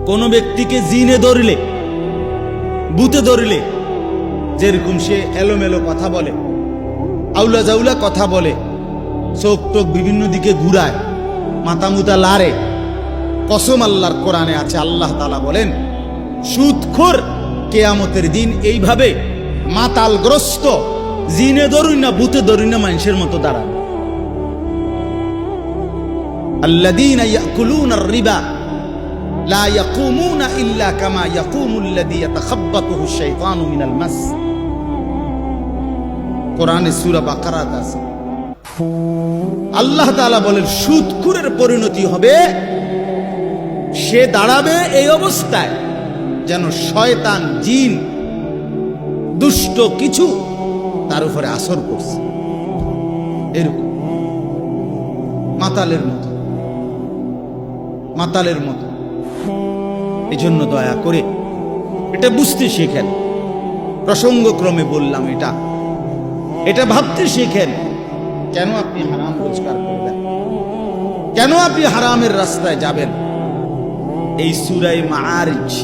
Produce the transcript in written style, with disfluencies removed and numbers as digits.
কোনো ব্যক্তিকে জিনে ধরলে, ভূতে ধরলে, যেরকম সে এলোমেলো কথা বলে, আউলা জাউলা কথা বলে, চোখ টোক বিভিন্ন দিকে ঘুরায়, মাথা মুতা লাড়ে, কসম আল্লাহর কোরআনে আছে, আল্লাহ তাআলা বলেন সুদখোর কিয়ামতের দিন এইভাবে মাতালগ্রস্ত, জিনে ধরুন না ভূতে ধরুন না মানুষের মতো দাঁড়াবে। আল্লাযীনা ইয়াকুলুনা আর-রিবা লা ইয়াকুমুনা ইল্লা কামা ইয়াকুমুল্লাযী ইয়াতাখাব্বাতুহু আশ-শাইতানু মিনাল মাস। কোরআনে সূরা বাকারাতে আছে। আল্লাহ তাআলা বলেন সুদখোরের পরিণতি হবে, সে দাঁড়াবে এই অবস্থায় যেন শয়তান, জিন, দুষ্ট কিছু তার উপরে আসর করছে, এরকম মাতালের মতো, মাতালের মতো। এই জন্য দয়া করে এটা বুঝতে শেখেন। প্রসঙ্গক্রমে বললাম এটা ভাবতে শেখেন। কেন আপনি হারাম রোজগার করবেন? কেন আপনি হারামের রাস্তায় যাবেন? এই সূরা মাআরিজ